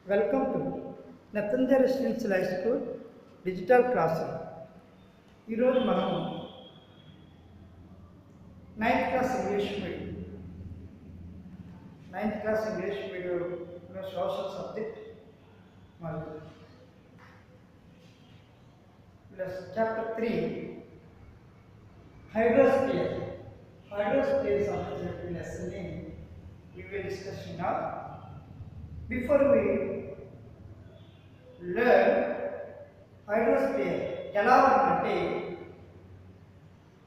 Welcome to Nathandya Residential High School Digital Classroom. ఈరోజు మనం 9th class English మీడియంలో social subject మరియు plus chapter 3 hydrosphere సంబంధించిన లెసన్ని we will discuss now. Before we learn hydrosphere, ఎలా ఉందంటే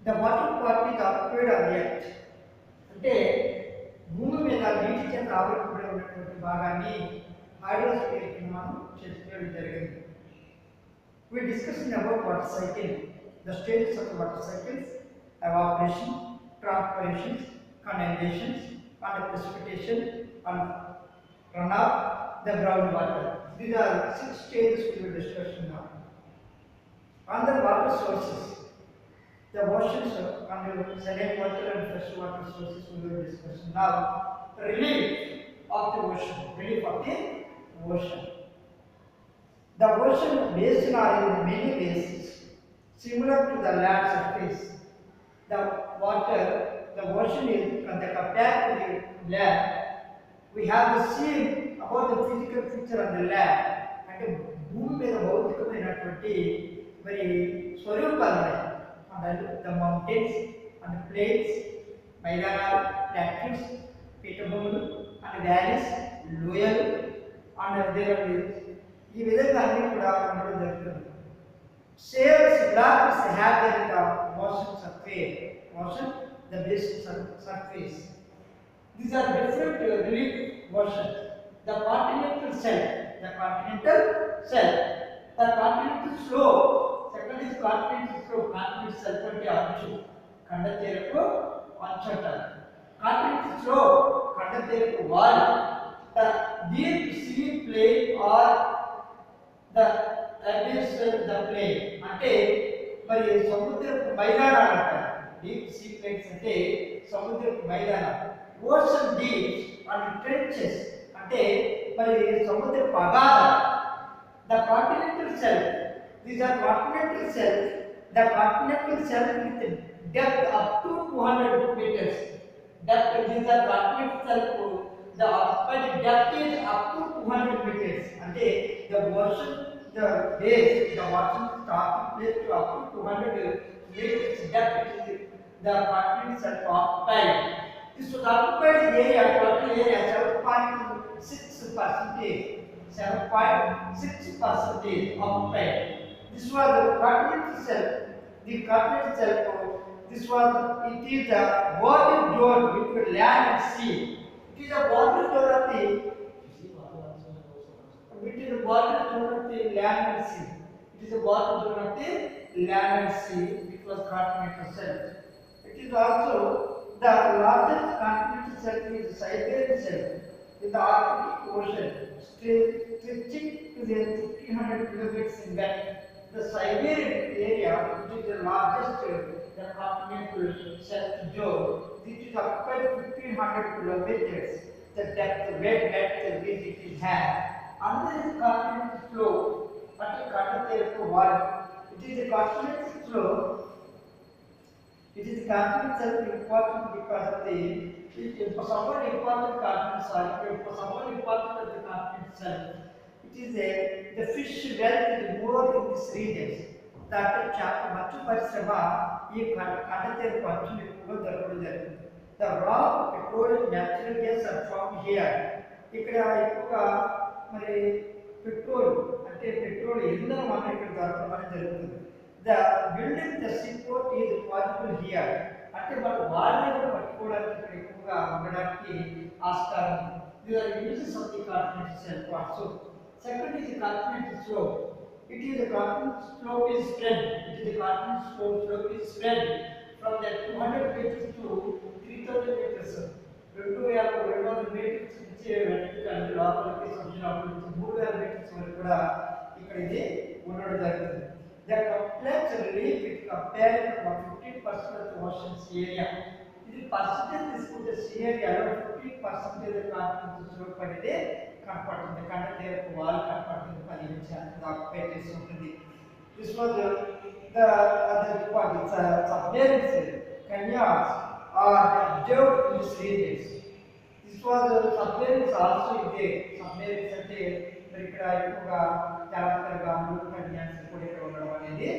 the water part is occupied on the earth. అంటే భూమి మీద నీటి చేత ఆవరింపబడి ఉన్నటువంటి భాగాన్ని హైడ్రోస్పియర్ కింద మనం చేసుకోవడం జరిగింది. We discussed about water cycle, the stages of the water cycles: evaporation, transpiration, condensation, and precipitation, and runoff, the groundwater. These are 6 stages we will discuss now. On the water sources, the oceans and saline water and fresh water sources we will discuss now. Relief of the ocean. The ocean basin are in many ways similar to the land surface. The ocean is compared to the land. We have to see about the physical feature on the land. అంటే భూమి మీద భౌతికమైనటువంటి మరి స్వరూపాలు ఉన్నాయి. The mountains and the plains, మైదానాలు, plateaus, పీఠభూములు, and valleys, లోయలు, and there ఈ విధంగా అన్ని కూడా ఉండడం జరుగుతుంది. Shales, blocks have the ocean surface, the basin surface. These are different relief oceans. The continental shelf, the continental slope. Second is continental slope. Continental shelf అంటే అంచు, ఖండ తీరపు అంచు అంటారు. Continental slope, Khanda తీరపు wall. The deep sea plain or the abyss the plain అంటే మరి సముద్రపు మైదానాలు అంటారు. Deep sea planes అంటే సముద్రపు మైదానాలు. ఓషన్ డీప్స్ అండ్ ట్రెంచెస్ అంటే మరి సముద్రపు అగాధాలు. The continental shelf, these are continental shelf. The continental shelf with depth up to 200 meters. Depth, these are continental shelf. The depth is up to 200 meters. అంటే the ocean, the base, the ocean starting place to up to 200 meters depth is the continental shelf occupied. This was occupied area, total area 7.6% occupied. This was the continental shelf. The continental shelf, it is the border zone between land and sea. It is a border zone of the land and sea. It is a border zone of the land and sea. It was continental shelf. It is also the largest continental shelf is Siberian shelf in the Arctic Ocean, stretching to the 1500 kilometers in length. The Siberian area, which is the largest the continental shelf zone, it is occupied 1500 kilometers. The depth, wet depth which it is had. Under the continental slope, but the continental wall, it is a continental slope. It is continental important because of the somewhat important continent shelf. Somewhat important of the continental shelf. It is the fish wealth is more in this region. That మత్స్య పరిశ్రమ ఈ ఖండ తీరపు అంచులు ఎక్కువగా దొరకడం జరుగుతుంది. The raw petroleum natural gas are found here. ఇక్కడ ఎక్కువగా మరి పెట్రోల్ ఇంధనం అనేది ఇక్కడ దొరకడం జరుగుతుంది. The building the seaport is possible here. అంటే మనం వాడిని పట్టుకోవడానికి ఇక్కడ ఎక్కువగా ఉండడానికి ఆస్కారం ఉంది. These are uses of the continental shelf also. Second is the continental slope. It is the continental slope is spread. From the 200 meters to 3000 meters. 200 meters నుంచి వెంటనే లోపలికి సముద్రంలోకి 3000 meters వరకు కూడా ఇక్కడ ఇది ఉండడం జరుగుతుంది. The complex relief is compared from 15 50% of the ocean's area. ఇది పర్సెంటేజ్ తీసుకుంటే సీ ఏరియాలో 50% కాంటినెంటల్ స్లోప్ అనేది కనపడుతుంది. కంటే తీరపు వాల్ కనపడుతుంది, 15% ఆక్యుపై చేసి ఉంటుంది. This was the other part submarines canals are observed in these regions. This was submarines also is there. Submarines అంటే మరి ఇక్కడ ఎక్కువగా జాగ్రత్తగా canals కూడా ఇక్కడ ఉండడం అనేది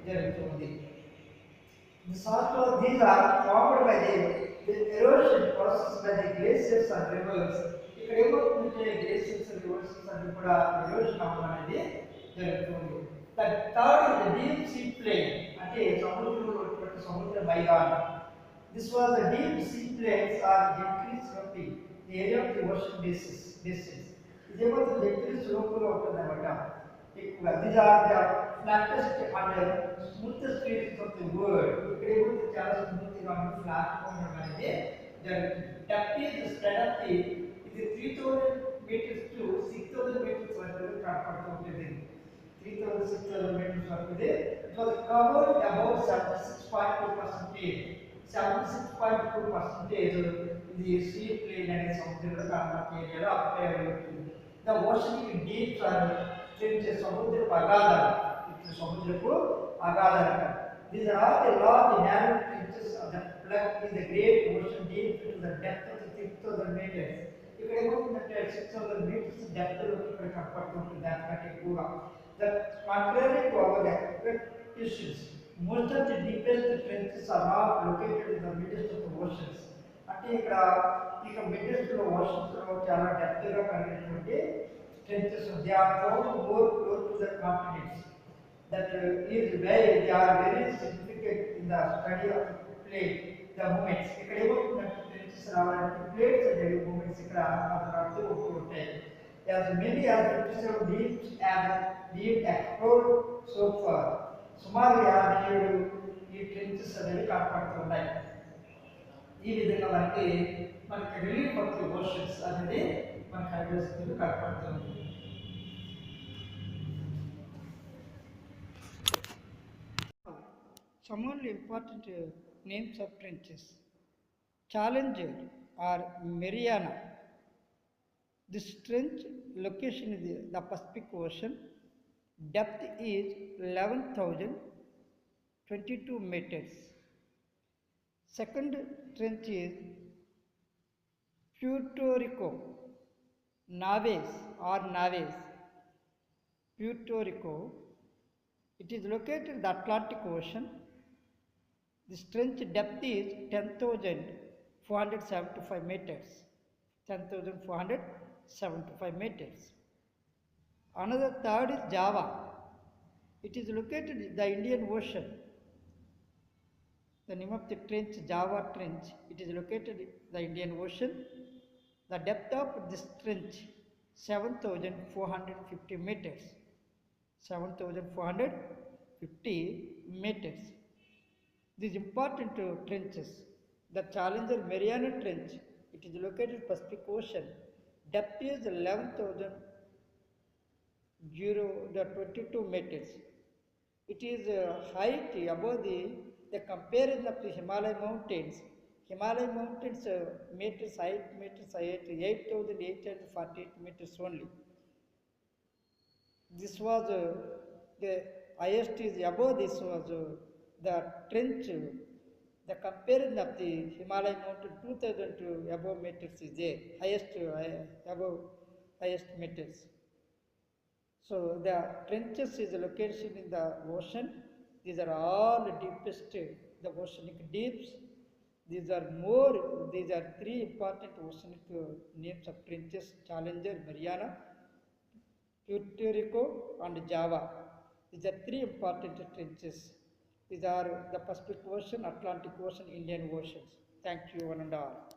జరుగుతుంది. These are formed by the erosion process by the glaciers and rivers. ఇక్కడ ఏమవుతుందంటే glaciers and rivers అన్ని కూడా erosion అవ్వడం అనేది జరుగుతుంది. The third is the deep sea plain, అంటే సముద్ర మైదానం. This was the deep sea plains are increased sloping, the area of the ocean bases. ఇది ఏమవుతుంది increased slope లో ఉంటుందన్నమాట ఎక్కువగా. These are the flattest and smoothest places of the world. ఇక్కడ ఏమవుతుంది చాలా స్మూత్ గా ఉంది, ఫ్లాట్ గా ఉండడం అనేది జరుగుతుంది. Depth is the spread of the ఇది 3000 meters to 6000 meters వరకు కనపడుతూ ఉంటుంది. 3000-6000 meters వరకు ఇది. It was covered about 76.2%. 76.2% ఇది సీ ప్లేన్ అనే సముద్రంలో కనపడే ఏరియాలో ఆక్యుపై అయి ఉంటుంది. ద ఓషన్ డీప్ trenches సముద్రపు అగాధాలు. ఇప్పుడు సముద్రపు అగాధాలు. These are all the large narrow trenches of the plug in the great ocean deep to the depth of 6000 meters. ఇక్కడ ఏమవుతుందంటే 6000 meters depth లో ఇక్కడ కనపడుతుంటుంది దానికంటే ఎక్కువగా. The contrary to our expectations, most of the deepest trenches are not located in the midst of the oceans. అంటే ఇక్కడ midst లో oceans లో చాలా డెప్త్ గా కలిగినటువంటి trenches they are found more close to the continents. That is why they are very significant in the study of plate the movements. ఇక్కడ ఏమవుతుందంటే trenches రావాలంటే plates అనే movements ఇక్కడ అర్థం అవుతూ ఉంటాయి. As many as 57 deeps and deep explored so far. సుమారు 57 ఈ ట్రెంచెస్ అనేవి కనపడుతున్నాయి. ఈ విధంగా మనకి రిలీఫ్ ఆఫ్ ది ఓషన్స్ అనేది మనకు కనిపిస్తుంది, కనపడుతుంది. Some only important names of trenches. Challenger or Mariana. This trench location is the Pacific Ocean. Depth is 11,022 meters. Second trench is Puerto Rico, Naves. Puerto Rico. It is located in the Atlantic Ocean. This trench depth is 10,475 meters. 10,475 meters. Another third is Java. It is located in the Indian Ocean. The name of the trench, Java Trench. It is located in the Indian Ocean. The depth of this trench, 7,450 meters. 7,450 meters. These important trenches. The Challenger Mariana Trench. It is located in Pacific Ocean. Depth is 11,022 meters. It is height above the comparison of the Himalaya mountains. Himalaya mountains meters height 8,848 meters only. This was the highest is above. This was the trench. The comparison of the Himalaya mountain 2,000 to above meters is there. Above highest meters. So the trenches is located in the ocean. These are all deepest, the oceanic deeps. These are three important oceanic names of trenches: Challenger, Mariana, Puerto Rico, and Java. These are three important trenches. These are the Pacific Ocean, Atlantic Ocean, Indian Oceans. Thank you, one and all.